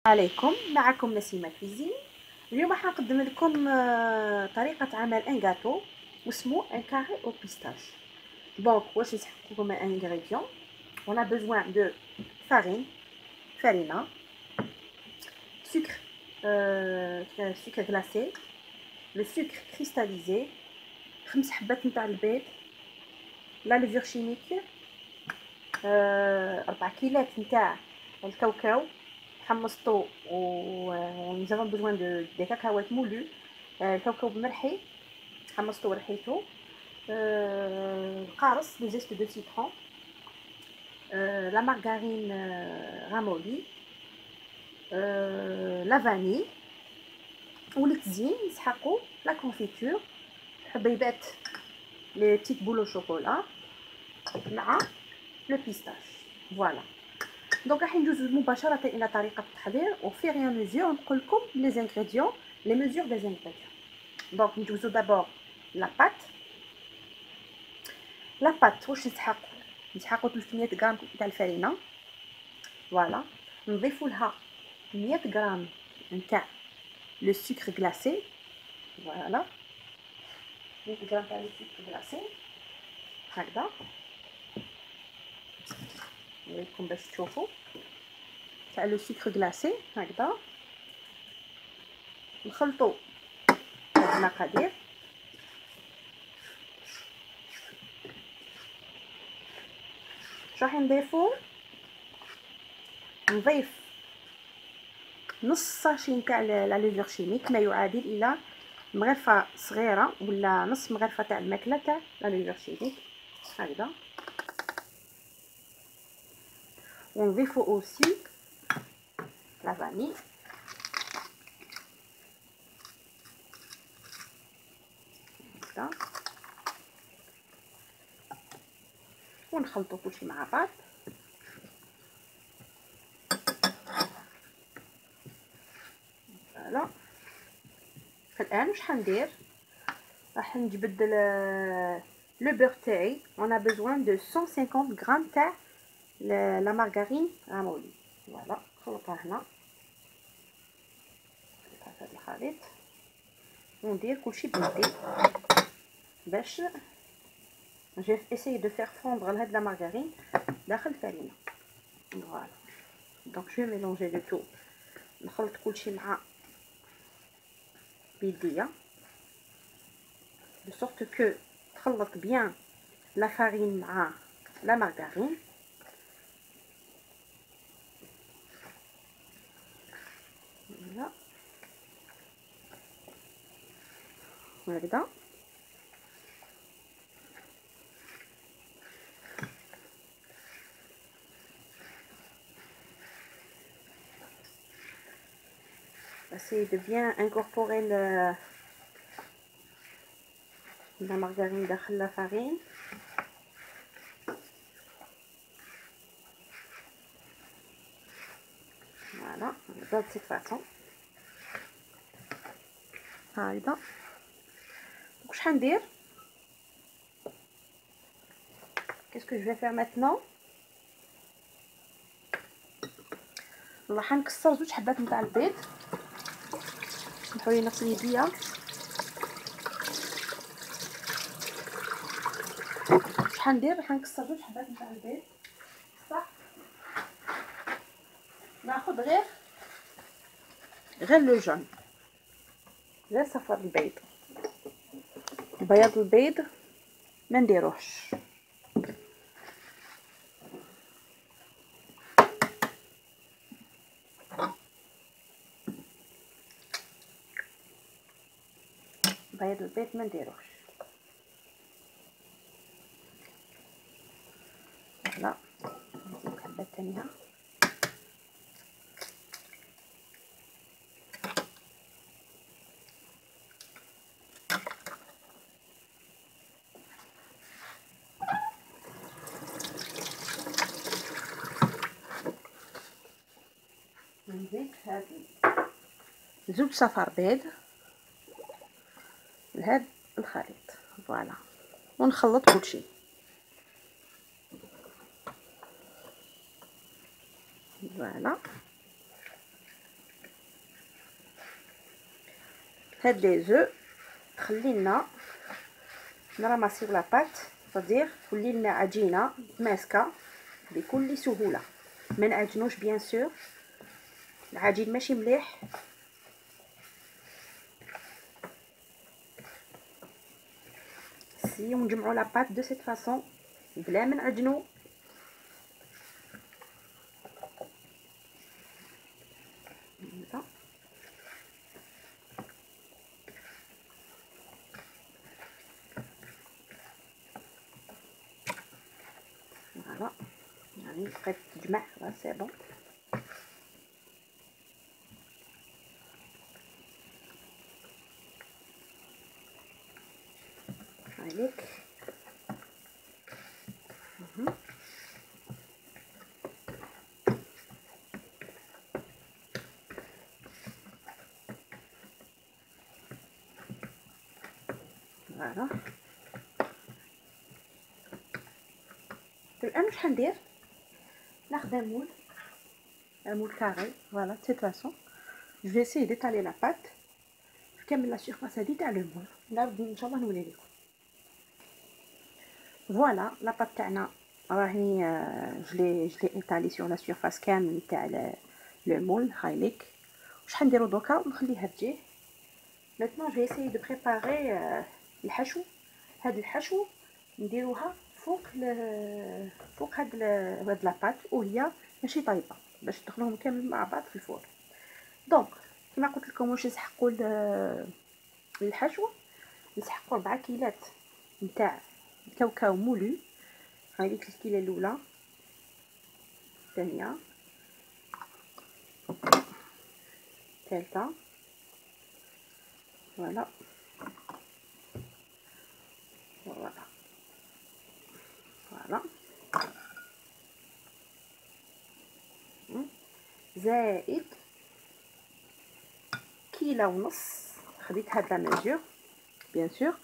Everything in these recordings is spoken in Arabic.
عليكم، معكم نسيمة كويزين. اليوم راح نقدم لكم طريقة عمل ان غاتو واسمه ان كاري او بيستاش. دونك واش نسحق لكم انغريديون. on a besoin de farine, sucre, sucre glacé, le sucre cristallisé, 5 حبات نتاع البيض، لا ليفور شيميك، 4 كيلات نتاع الكاوكاو حمصتو و nous avons besoin de des cacahuètes moulues، الكاوكاو مرحي حمصتو ورحيتو، القارص le zeste de citron، la margarine ramollie، la vanille والتزيين نسحقو لا كونفيتور، حبيبات لي بتيت بولو شوكولا مع لو بيستاش. فوالا دونك راح ندوزو مباشره الى طريقه التحضير و في غير ميزور نقول لكم لي زانغريديون لي ميزور دي زانغريديون. دونك ندوزو دابور لا بات واش نسحقو 300 غرام تاع الفرينه. فوالا نضيفو لها 100 غرام نتاع لو سكر غلاسي. فوالا 100 غرام تاع لو سكر غلاسي هكذا نوريكم باش تشوفوا تاع لو سكر غلاسي هكذا. نخلطوا هاد المقادير راح نضيف نص ساشي نتاع لا ليفور شيميك، ما يعادل الى مغرفه صغيره ولا نص مغرفه تاع الماكله تاع لا ليفور شيميك هكذا. ونضيفو اوسي لا فاني هكذا ونخلطو كلشي مع بعض. فوالا الان واش حندير، راح نجبد لو بور تاعي. on a besoin de 150 غرام تاع لا مارغارين رامولي. فوالا نخلطها هنا في هذا الخليط وندير كلشي بيدي باش j'ai essayé de faire fondre هاد لا مارغارين داخل الفرينه. فوالا دونك جو ميلونجي لو تو، نخلط كلشي مع بيديا de sorte que تخلط bien la farine مع la margarine. voilà هكذا essayer de bien incorporer la margarine داخل la farine. voilà de cette façon هكذا. واش حندير qu'est-ce que je vais faire maintenant، راح نكسر 2 حبات نتاع البيض. سمحوا لي نغسل يديا. واش حندير، راح نكسر 2 حبات نتاع البيض صح. ناخذ غير لو جون، غير صفر البيض، بياض البيض ما نديروهش. بياض البيض ما نديروهش. لا نزيد حبه ثانيه. نزيد هذه 2 صفار بيض لهذا الخليط. فوالا ونخلط كلشي. فوالا هاد لي زو تخلي لنا نراماسيو لا بات، صدير تولي لنا عجينه ماسكه بكل سهوله. ما نعجنوش بيان سور، العجين ماشي مليح. سي ونجمعوا لا بات دو سيت فاصون بلا ما نعجنو. فوالا يعني بقيت تجمع سي بون. عليك فوالا. الان واش حندير؟ ناخذ المول، المول كاري فوالا دو سيت فاصون. جو في اسيي ديتالي لا بات في كامل لا سيرفاس هادي تاع المول. نعاود ان شاء الله نولي لكم. فوالا لا بات تاعنا راهي جلي ايطالي سور لا سيرفاس كامل تاع لو مول. خايليك واش حنديرو دوكا؟ نخليها تجي. maintenant je vais essayer de préparer الحشو. هاد الحشو نديروها فوق هاد لا بات وهي ماشي طايبه باش تدخلوهم كامل مع بعض في الفرن. دونك كما قلت لكم واش نسحقوا الحشو. نسحقوا 4 كيلات نتاع كاوكاو مولو. هاي الكيله الاولى، الثانيه، الثالثه، فوالا فوالا فوالا. زائد كيلة ونص، خديت هاد لا ميزور بيان سور،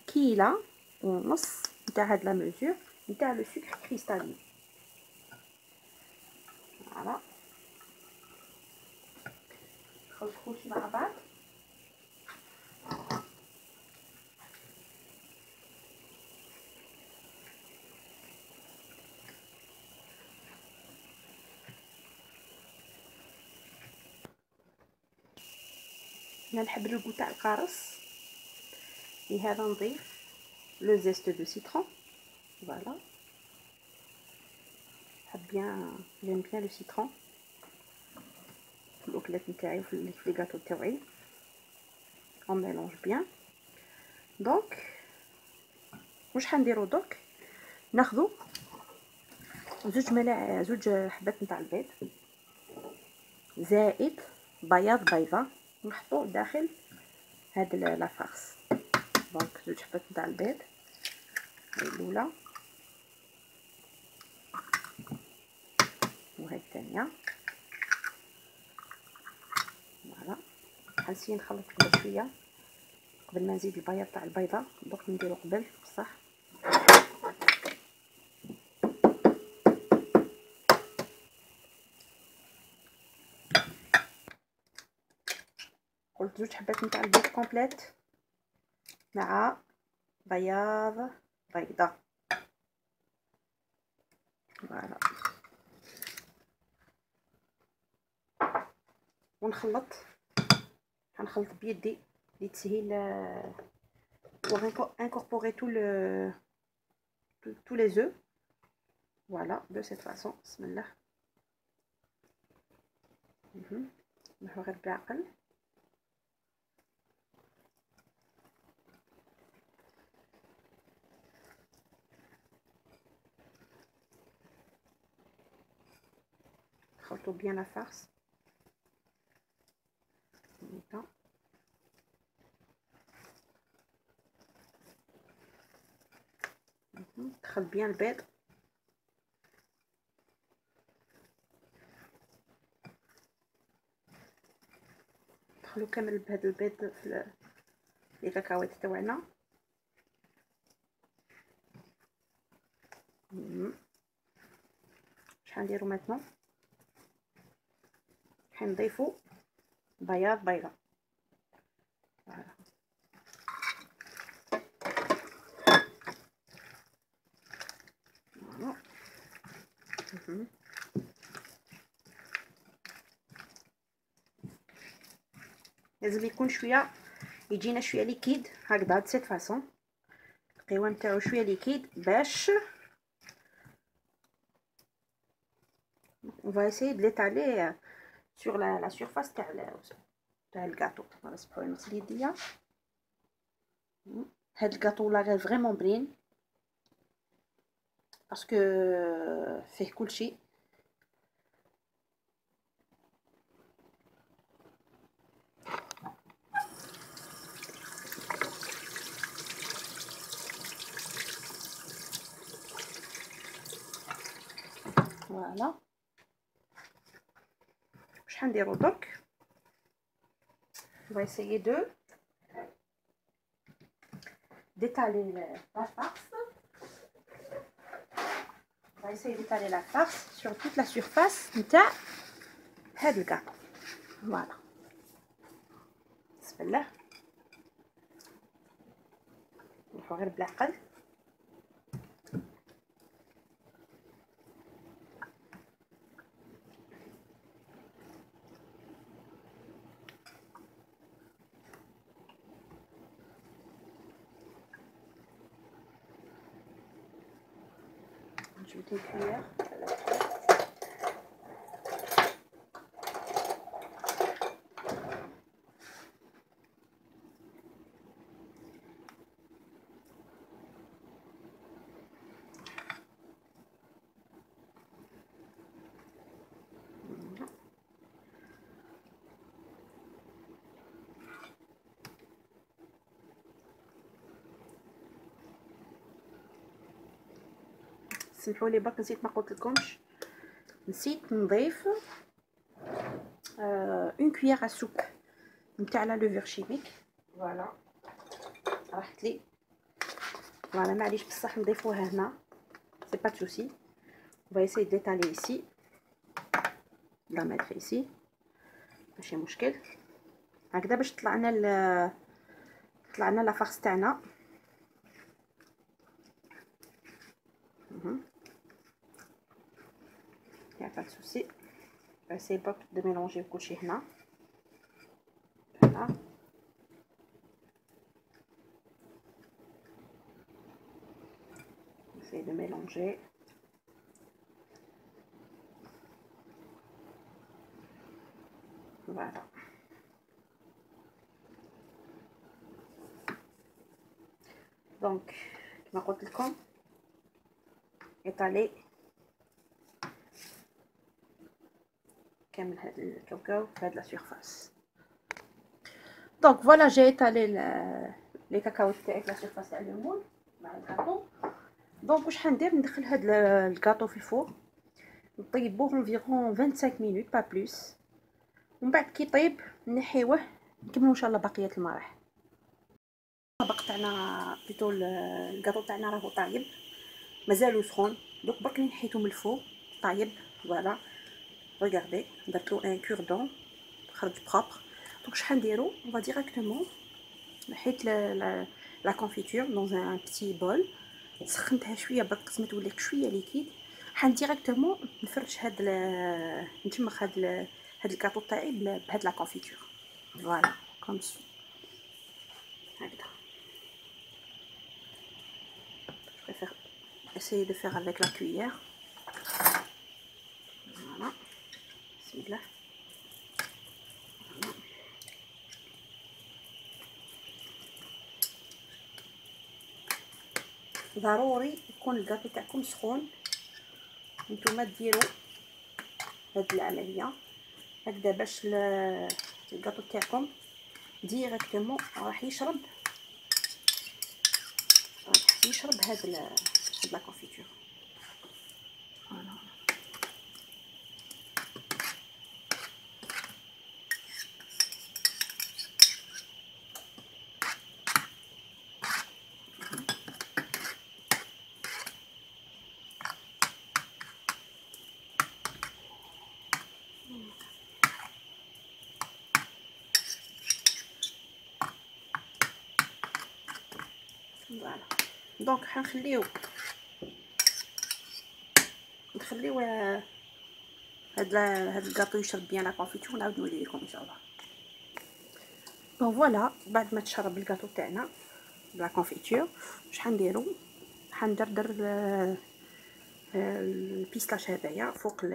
كيلة ونص نتاع هاد لا ميزور نتاع لو سكر كريستالين. فوالا نخلط كلشي مع بعض. انا نحب الكو تاع القارص، لهذا نضيف لو زيست دو سيترون. فوالا نحب بيان، جيم بيان لو سيترون في الاكلات نتاعي وفي لي غاتو تاعي. اون ميلونج بيان. دونك واش حنديرو دوك؟ ناخذ زوج حبات نتاع البيض زائد بياض بيضه نحطو داخل هاد لا فارس. دونك زوج حبات نتاع البيض، هاي الاولى وهاي الثانيه. فوالا غنسيي نخلط قبل شويه قبل ما نزيد البياض تاع البيضه. دوك نديرو قبل بصح. قلت زوج حبات نتاع البيض كومبليت مع بياض بيضه. فوالا ونخلط، غنخلط بيدي لتسهيل pour incorporer tous les œufs. Voilà, de cette façon. Bismillah. نحوغ بعقل. نخلطو bien la farce. دخل bien البيض. دخلو كامل بهذا البيض في لي كاكاوات تاعنا. واش غنديرو ماتنو؟ حنضيفو بياض بيضه. فوالا لازم يكون شويه يجينا شويه ليكيد هكذا د سيت فاصون. القوام نتاعو شويه ليكيد باش on va essayer de l'étaler sur la surface تاع الكاطو. سمحوا لي نغسل يديا. هاد الكاطو لا غير فريمون بنين باسكو فيه كلشي. فوالا واش حنديرو درك on va essayer d'étaler la farce. On va essayer d'étaler la farce sur toute la surface نتاع هاد الكاطو. فوالا بسم الله نروحو غير بالعقل. Je vais des cuillères. سمحوا لي برك نسيت ما قلت لكمش، نسيت نضيف اون كويير ا سوب نتاع لا لوفر شيميك. فوالا راحت لي. فوالا معليش بصح نضيفوها هنا سي با سوسي. on va essayer d'étaler ici la mettre ici ماشي مشكل هكذا باش طلع لنا لا فارس تاعنا. يا با سوسي. essayer pas de mélanger كلشي هنا. فوالا essayer de mélanger. Voilà. Donc كما قلت لكم étaler كامل هاد الكاوكاو في هاد لا سيرفاس. دونك فوالا جي étalé لي كاكاو تاعي في لا سيرفاس تاع المول مع الكاطو. دونك واش حندير ندخل هاد الكاطو في الفور نطيبوه انفيرون 25 مينوت با بلوس. ومن بعد كي يطيب نحيوه نكملوا ان شاء الله بقيه المراحل. الطبق تاعنا بيتو الكاطو تاعنا راهو طايب مازالو سخون. دوك برك نحيتو من الفوق طايب. فوالا ريغاردي درتلو ان كوردون خرج بروبر. دونك شحال نديرو on va directement نحيت لا كونفيتور دون ان بتي بول سخنتها شويه برك قسمت ولات شويه ليكيد. حن ديريكتومون نفرش نتمخ هاد الكاطو تاعي بهاد لا كونفيتور. فوالا كوم سو هكذا. Je préfère essayer de faire avec la cuillère. Voilà. Bismillah. ضروري يكون الكاطو تاعكم سخون. نتوما ديروا هاد العمليه هكذا باش الكاطو تاعكم ديريكتومون راح يشرب هاد لا كونفيتور. فوالا دونك حنخليو ندخل نخليو هاد الكاطو يشرب بيان لا كونفيتور ونعاود نوري لكم ان شاء الله. بون فوالا بعد ما تشرب الكاطو تاعنا بلا كونفيتور واش حنديرو؟ حندردر البيستاش هذايا فوق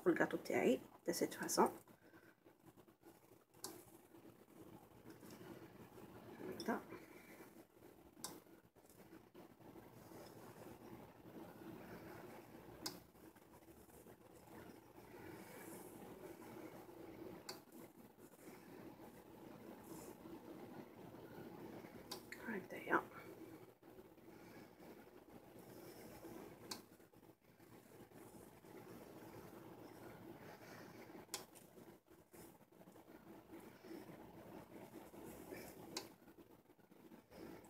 الكاطو تاعي دو سيت فاصون. هكذايا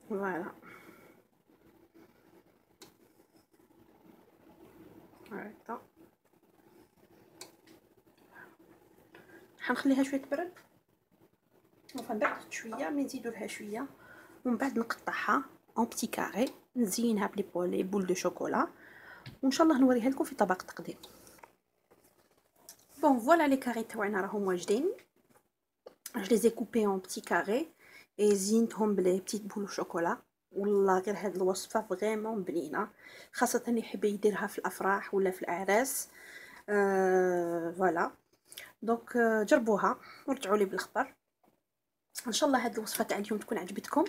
فوالا هكذا. حنخليها شويه تبرد ومن بعد شويه مي نزيدو لها شويه ومن بعد نقطعها اون بتي كاري نزينها بلي بول دو شوكولا وان شاء الله نوريها لكم في طبق تقديم. بون فوالا لي كاري تاعنا راهم واجدين. je les ai coupés en petits carrés et زينتهم بلي بتيت بول شوكولا. والله غير هاد الوصفه فريمون بنينه خاصه اللي يحب يديرها في الافراح ولا في الاعراس. فوالا دونك جربوها ورجعوا لي بالخبر. ان شاء الله هاد الوصفه تاع اليوم تكون عجبتكم.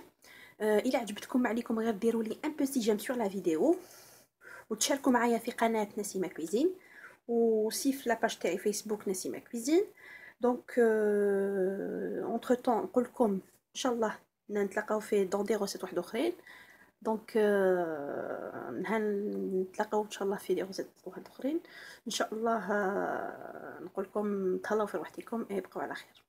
الى عجبتكم ما عليكم غير ديروا لي ان بوتي جيم سور لا فيديو وتشاركوا معايا في قناه نسيمه كويزين وسي في لاباج تاعي فيسبوك نسيمه كويزين. دونك اونتر طون نقول لكم ان شاء الله نتلاقاو في دون دي روسيت واحد اخرين. دونك نتلاقاو ان شاء الله في دي روسيت واحد اخرين ان شاء الله. نقول لكم تهلاو في روحتكم وبقوا على خير.